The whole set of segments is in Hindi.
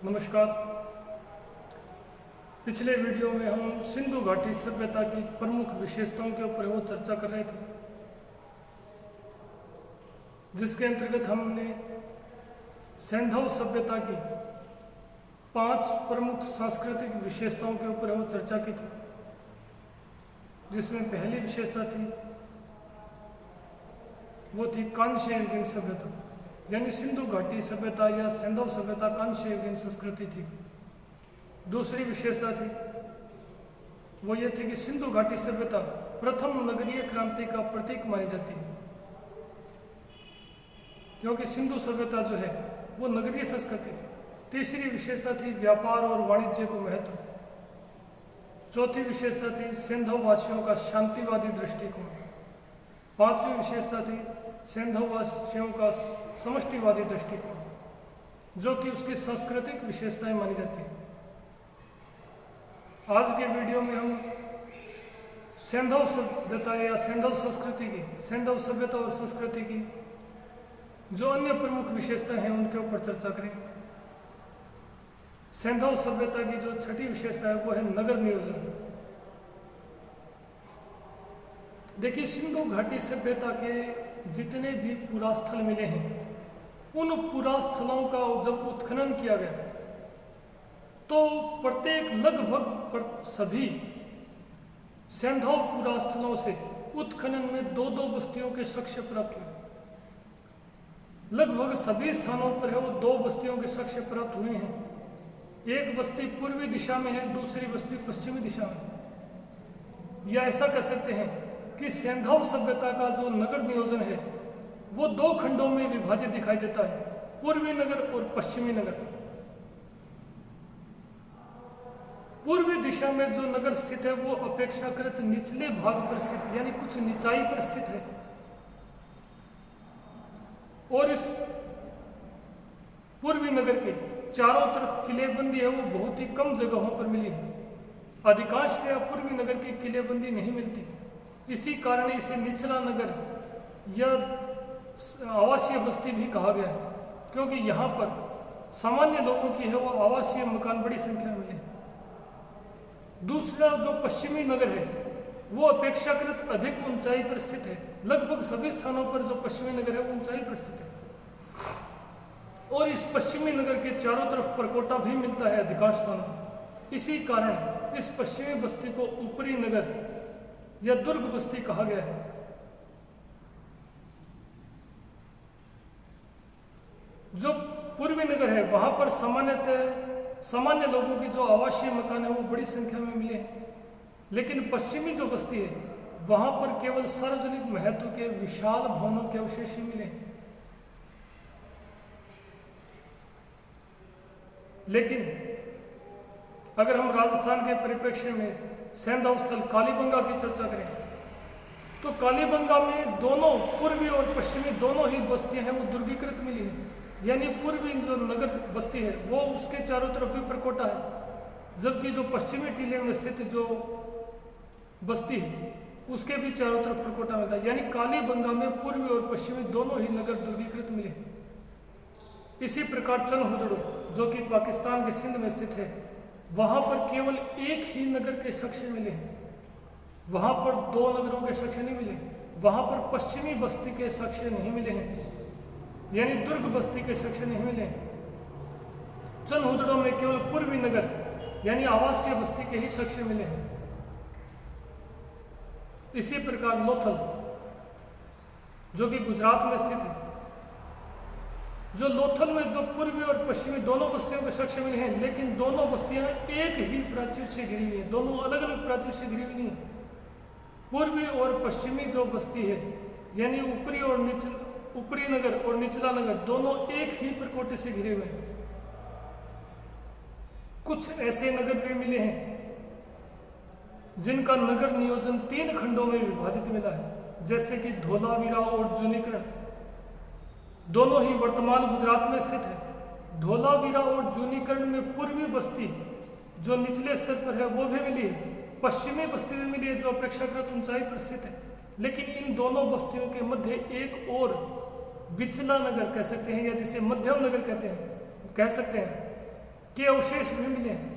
नमस्कार। पिछले वीडियो में हम सिंधु घाटी सभ्यता की प्रमुख विशेषताओं के ऊपर वो चर्चा कर रहे थे, जिसके अंतर्गत हमने सैंधव सभ्यता की 5 प्रमुख सांस्कृतिक विशेषताओं के ऊपर वो चर्चा की थी। जिसमें पहली विशेषता थी वो थी कांस्य युगीन सभ्यता, यानी सिंधु घाटी सभ्यता या सैंधव सभ्यता कांस्य युगीन संस्कृति थी। दूसरी विशेषता थी वो ये थी कि सिंधु घाटी सभ्यता प्रथम नगरीय क्रांति का प्रतीक मानी जाती है, क्योंकि सिंधु सभ्यता जो है वो नगरीय संस्कृति थी। तीसरी विशेषता थी व्यापार और वाणिज्य को महत्व। चौथी विशेषता थी सैंधव वासियों का शांतिवादी दृष्टिकोण। पांचवी विशेषता थी सैंधव वासियों का समष्टिवादी दृष्टिकोण, जो कि उसकी सांस्कृतिक विशेषताएं मानी जाती हैं। आज के वीडियो में हम सैंधव सभ्यता या सैंधव संस्कृति की, सैंधव सभ्यता और संस्कृति की जो अन्य प्रमुख विशेषताएं हैं उनके ऊपर चर्चा करेंगे। सैंधव सभ्यता की जो छठी विशेषता है वो है नगर नियोजन। देखिए, सिंधु घाटी सभ्यता के जितने भी पुरास्थल मिले हैं, उन पुरास्थलों का जब उत्खनन किया गया तो प्रत्येक लगभग सभी सैंधव पुरास्थलों से उत्खनन में 2-2 बस्तियों के साक्ष्य प्राप्त हुए। लगभग सभी स्थानों पर है वो 2 बस्तियों के साक्ष्य प्राप्त हुए हैं। एक बस्ती पूर्वी दिशा में है, दूसरी बस्ती पश्चिमी दिशा में। या ऐसा कह सकते हैं कि सैंधव सभ्यता का जो नगर नियोजन है वो 2 खंडों में विभाजित दिखाई देता है, पूर्वी नगर और पश्चिमी नगर। पूर्वी दिशा में जो नगर स्थित है वो अपेक्षाकृत निचले भाग पर स्थित, यानी कुछ निचाई पर स्थित है, और इस पूर्वी नगर के चारों तरफ किलेबंदी है वो बहुत ही कम जगहों पर मिली है। अधिकांशतः पूर्वी नगर की किलेबंदी नहीं मिलती। इसी कारण इसे निचला नगर या आवासीय बस्ती भी कहा गया है, क्योंकि यहाँ पर सामान्य लोगों की है वो आवासीय मकान बड़ी संख्या में मिले। दूसरा जो पश्चिमी नगर है वो अपेक्षाकृत अधिक ऊंचाई पर स्थित है। लगभग सभी स्थानों पर जो पश्चिमी नगर है वो ऊंचाई पर स्थित है, और इस पश्चिमी नगर के चारों तरफ परकोटा भी मिलता है अधिकांश स्थानों। इसी कारण इस पश्चिमी बस्ती को ऊपरी नगर या दुर्ग बस्ती कहा गया है। जो पूर्वी नगर है वहां पर सामान्य लोगों की जो आवासीय मकान है वो बड़ी संख्या में मिले हैं, लेकिन पश्चिमी जो बस्ती है वहां पर केवल सार्वजनिक महत्व के विशाल भवनों के अवशेष ही मिले हैं। लेकिन अगर हम राजस्थान के परिप्रेक्ष्य में सैंधव स्थल कालीबंगा की चर्चा करें तो कालीबंगा में दोनों पूर्वी और पश्चिमी दोनों ही बस्तियां हैं वो दुर्गीकृत मिली हैं। यानी पूर्वी जो नगर बस्ती है वो उसके चारों तरफ भी परकोटा है, जबकि जो पश्चिमी टीले में स्थित जो बस्ती है उसके भी चारों तरफ परकोटा मिलता है। यानी कालीबंगा में पूर्वी और पश्चिमी दोनों ही नगर दुर्गीकृत मिले। इसी प्रकार चनहुदड़ो जो कि पाकिस्तान के सिंध में स्थित है, वहां पर केवल एक ही नगर के साक्ष्य मिले हैं। वहां पर 2 नगरों के साक्ष्य नहीं मिले। वहां पर पश्चिमी बस्ती के साक्ष्य नहीं मिले हैं, यानी दुर्ग बस्ती के साक्ष्य नहीं मिले हैं। चनहुदड़ो में केवल पूर्वी नगर यानी आवासीय बस्ती के ही साक्ष्य मिले हैं। इसी प्रकार लोथल जो कि गुजरात में स्थित है, जो लोथल में जो पूर्वी और पश्चिमी दोनों बस्तियों के साक्ष्य मिले हैं, लेकिन दोनों बस्तियां एक ही प्राचीर से घिरी हुई हैं, दोनों अलग अलग प्राचीर से घिरी हुई नहीं है। पूर्वी और पश्चिमी जो बस्ती है यानी ऊपरी नगर और निचला नगर दोनों एक ही परकोटे से घिरे हुए हैं। कुछ ऐसे नगर भी मिले हैं जिनका नगर नियोजन 3 खंडों में विभाजित मिला है, जैसे कि धोलावीरा और जूनीकरण, दोनों ही वर्तमान गुजरात में स्थित है। धोलावीरा और जूनीकरण में पूर्वी बस्ती जो निचले स्तर पर है वो भी मिली है, पश्चिमी बस्ती भी मिली है जो अपेक्षाकृत ऊंचाई पर स्थित है। लेकिन इन दोनों बस्तियों के मध्य एक और बिचला नगर कह सकते हैं, या जिसे मध्यम नगर कह सकते हैं, के अवशेष भी मिले हैं।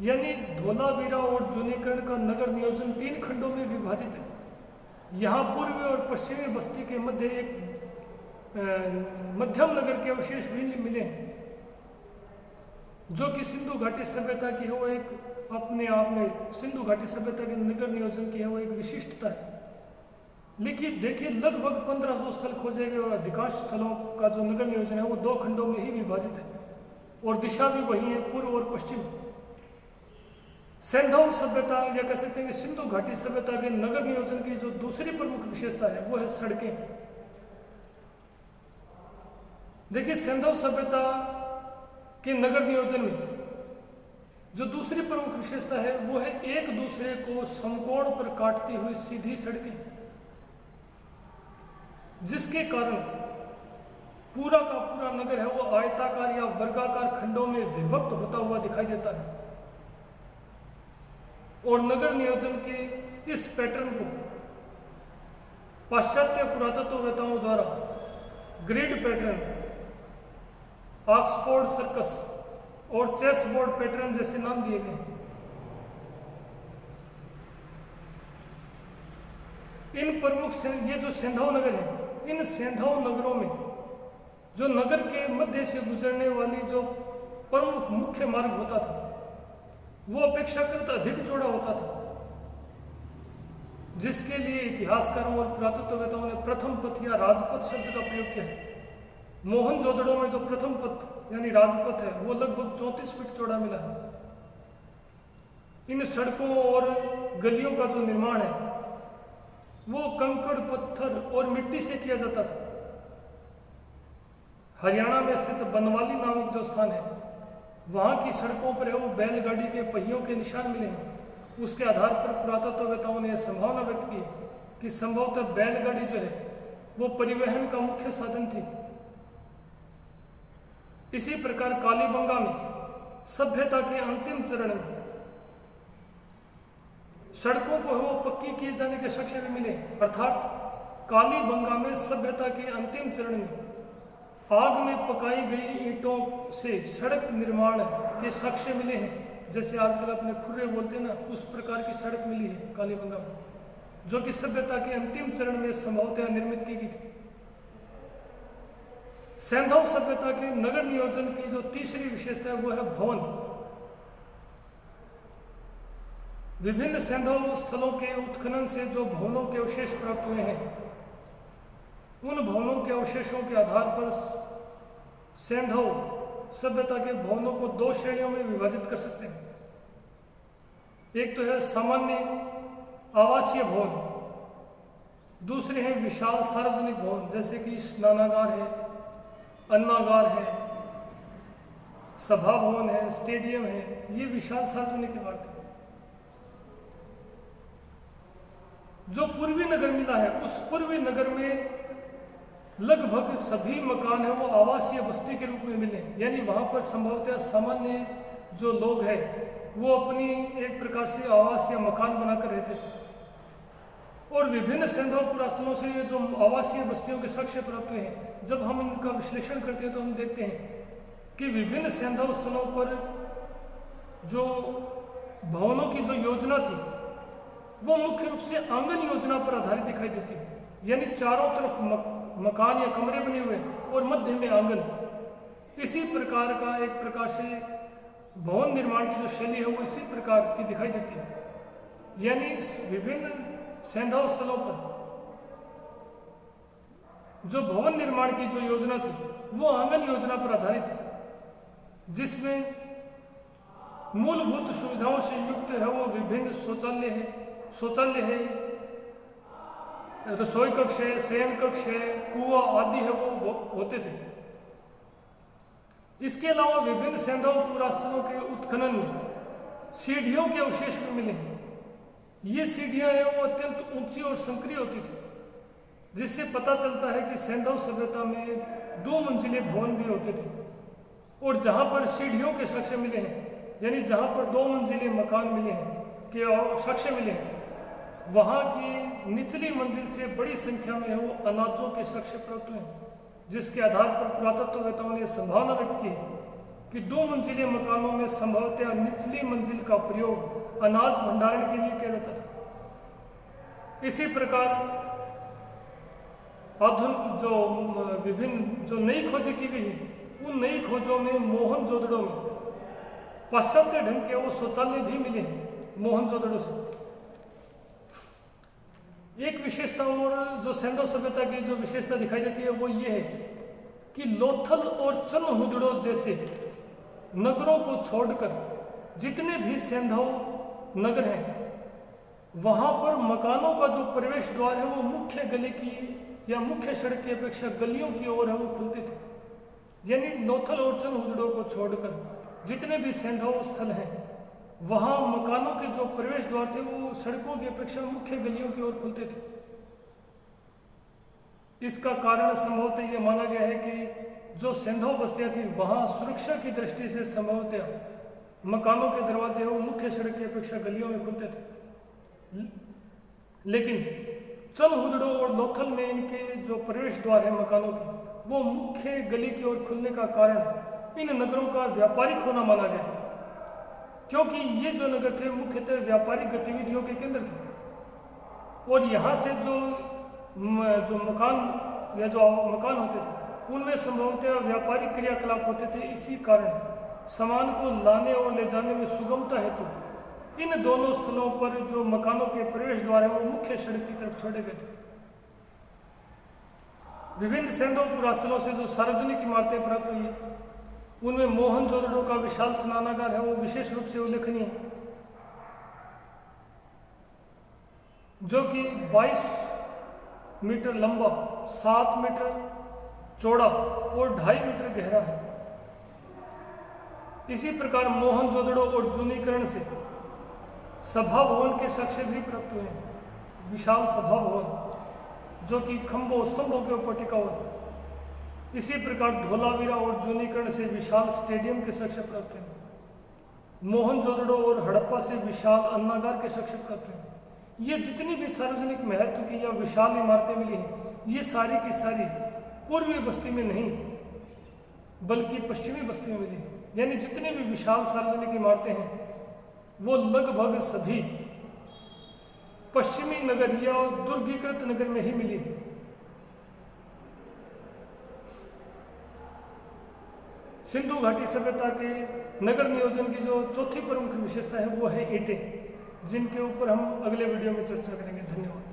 यानी धोलावीरा और जूनीकरण का नगर नियोजन 3 खंडों में विभाजित है। यहाँ पूर्वी और पश्चिमी बस्ती के मध्य एक मध्यम नगर के अवशेष भी मिले हैं, जो कि सिंधु घाटी सभ्यता की है। वो एक अपने आप में सिंधु घाटी सभ्यता के नगर नियोजन की है वो एक विशिष्टता है। लेकिन देखिए लगभग 1500 स्थल खोजे गए और अधिकांश स्थलों का जो नगर नियोजन है वो 2 खंडों में ही विभाजित है और दिशा भी वही है, पूर्व और पश्चिम। सैंधव सभ्यता या कह सकते हैं कि सिंधु घाटी सभ्यता के नगर नियोजन की जो दूसरी प्रमुख विशेषता है वो है सड़कें। देखिए सैंधव सभ्यता के नगर नियोजन में जो दूसरी प्रमुख विशेषता है वो है एक दूसरे को समकोण पर काटती हुई सीधी सड़कें, जिसके कारण पूरा का पूरा नगर है वो आयताकार या वर्गाकार खंडों में विभक्त होता हुआ दिखाई देता है। और नगर नियोजन के इस पैटर्न को पाश्चात्य पुरातत्ववेताओं द्वारा ग्रिड पैटर्न, ऑक्सफोर्ड सर्कस और चेस बोर्ड पैटर्न जैसे नाम दिए गए हैं। इन प्रमुख ये जो सैंधव नगर है, इन सैंधव नगरों में जो नगर के मध्य से गुजरने वाली जो प्रमुख मुख्य मार्ग होता था वो अपेक्षाकृत अधिक चौड़ा होता था, जिसके लिए इतिहासकारों और पुरातत्ववेताओं ने प्रथम पथ या राजपथ शब्द का प्रयोग किया है। मोहनजोदड़ो में जो प्रथम पथ यानी राजपथ है वो लगभग 34 फीट चौड़ा मिला है। इन सड़कों और गलियों का जो निर्माण है वो कंकड़, पत्थर और मिट्टी से किया जाता था। हरियाणा में स्थित बनवाली नामक जो स्थान है वहाँ की सड़कों पर है वो बैलगाड़ी के पहियों के निशान मिले हैं। उसके आधार पर पुरातत्ववेताओं ने यह संभावना व्यक्त की कि संभवतः बैलगाड़ी जो है वो परिवहन का मुख्य साधन थी। इसी प्रकार कालीबंगा में सभ्यता के अंतिम चरण में सड़कों को वो पक्की किए जाने के साक्ष्य भी मिले, अर्थात कालीबंगा में सभ्यता के अंतिम चरण में आग में पकाई गई ईंटों से सड़क निर्माण के साक्ष्य मिले हैं। जैसे आजकल अपने खुर्रे बोलते हैं ना, उस प्रकार की सड़क मिली है कालीबंगा में, जो कि सभ्यता के अंतिम चरण में संभवतः निर्मित की गई थी। सैंधव सभ्यता के नगर नियोजन की जो तीसरी विशेषता है वो है भवन। विभिन्न सैंधव स्थलों के उत्खनन से जो भवनों के अवशेष प्राप्त हुए हैं, उन भवनों के अवशेषों के आधार पर सैंधव सभ्यता के भवनों को 2 श्रेणियों में विभाजित कर सकते हैं। एक तो है सामान्य आवासीय भवन, दूसरे हैं विशाल सार्वजनिक भवन, जैसे कि स्नानागार है, अन्नागार है, सभा भवन है, स्टेडियम है। ये विशाल सार्वजनिक इमारतें। जो पूर्वी नगर मिला है उस पूर्वी नगर में लगभग सभी मकान है वो आवासीय बस्ती के रूप में मिले, यानी वहाँ पर संभवतः सामान्य जो लोग हैं वो अपनी एक प्रकार से आवासीय मकान बनाकर रहते थे। और विभिन्न सैंधव पुरास्थलों से ये जो आवासीय बस्तियों के साक्ष्य प्राप्त हुए हैं, जब हम इनका विश्लेषण करते हैं तो हम देखते हैं कि विभिन्न सैंधव स्थलों पर जो भवनों की जो योजना थी वो मुख्य रूप से आंगन योजना पर आधारित दिखाई देती है, यानी चारों तरफ मकान या कमरे बने हुए और मध्य में आंगन। इसी प्रकार का एक प्रकार से भवन निर्माण की जो शैली है वो इसी प्रकार की दिखाई देती है। यानी विभिन्न सैंधव स्थलों पर जो भवन निर्माण की जो योजना थी वो आंगन योजना पर आधारित है, जिसमें मूलभूत सुविधाओं से युक्त है वो विभिन्न शौचालय है, रसोई कक्ष है, शयन कक्ष है, कुआं आदि है वो होते थे। इसके अलावा विभिन्न सैंधव पुरास्थलों के उत्खनन में सीढ़ियों के अवशेष भी मिले हैं। ये सीढ़ियां हैं वो अत्यंत ऊंची और संकरी होती थी, जिससे पता चलता है कि सैंधव सभ्यता में 2 मंजिले भवन भी होते थे। और जहाँ पर सीढ़ियों के साक्ष्य मिले हैं, यानी जहाँ पर 2 मंजिले मकान मिले हैं के साक्ष्य मिले हैं, वहाँ की निचली मंजिल से बड़ी संख्या में वो अनाजों के साक्ष्य प्राप्त हुए हैं, जिसके आधार पर पुरातत्ववेताओं ने संभावना व्यक्त की कि 2 मंजिले मकानों में संभवतः निचली मंजिल का प्रयोग अनाज भंडारण के लिए किया जाता था। इसी प्रकार आधुनिक जो विभिन्न जो नई खोजें की गई उन नई खोजों में मोहनजोदड़ो में पाश्चात्य ढंग के वो शौचालय भी मिले हैं मोहनजोदड़ो से। एक विशेषता और जो सेंधव सभ्यता की जो विशेषता दिखाई देती है वो ये है कि लोथल और चन्हुदड़ो जैसे नगरों को छोड़कर जितने भी सेंधव नगर हैं वहाँ पर मकानों का जो प्रवेश द्वार है वो मुख्य गली की या मुख्य सड़क की अपेक्षा गलियों की ओर है वो खुलते थे। यानी लोथल और चन्हुदड़ो को छोड़कर जितने भी सेंधव स्थल हैं वहाँ मकानों के जो प्रवेश द्वार थे वो सड़कों की अपेक्षा मुख्य गलियों की ओर खुलते थे। इसका कारण संभवतः ये माना गया है कि जो सेंधव बस्तियाँ थी वहाँ सुरक्षा की दृष्टि से संभवतः मकानों के दरवाजे वो मुख्य सड़क की अपेक्षा गलियों में खुलते थे। लेकिन चन्हुदड़ो और लोथल में इनके जो प्रवेश द्वार है मकानों के वो मुख्य गली की ओर खुलने का कारण इन नगरों का व्यापारिक होना माना गया है, क्योंकि ये जो नगर थे मुख्यतः व्यापारिक गतिविधियों के केंद्र थे और यहाँ से जो मकान होते थे उनमें संभवतः व्यापारिक क्रियाकलाप होते थे। इसी कारण सामान को लाने और ले जाने में सुगमता हेतु इन दोनों स्थलों पर जो मकानों के प्रवेश द्वार है वो मुख्य सड़क की तरफ छोड़े गए थे। विभिन्न सेंधव पुरास्थलों से जो सार्वजनिक इमारतें प्राप्त हुई है उनमें मोहनजोदड़ो का विशाल स्नानागार है वो विशेष रूप से उल्लेखनीय है, जो कि 22 मीटर लंबा, 7 मीटर चौड़ा और 2.5 मीटर गहरा है। इसी प्रकार मोहनजोदड़ो और जूनीकरण से सभा भवन के साक्ष्य भी प्राप्त हुए हैं। विशाल सभा भवन जो कि खंभों स्तंभों के ऊपर टिका हुआ है। इसी प्रकार धोलावीरा और जूनीकरण से विशाल स्टेडियम के साक्ष्य प्राप्त हुए। मोहनजोदड़ो और हड़प्पा से विशाल अन्नागार के साक्ष्य प्राप्त हुए। ये जितनी भी सार्वजनिक महत्व की या विशाल इमारतें मिली हैं ये सारी की सारी पूर्वी बस्ती में नहीं बल्कि पश्चिमी बस्ती में मिली। यानी जितनी भी विशाल सार्वजनिक इमारतें हैं वो लगभग सभी पश्चिमी नगर या दुर्गीकृत नगर में ही मिली। सिंधु घाटी सभ्यता के नगर नियोजन की जो चौथी प्रमुख विशेषता है वो है ईंटें, जिनके ऊपर हम अगले वीडियो में चर्चा करेंगे। धन्यवाद।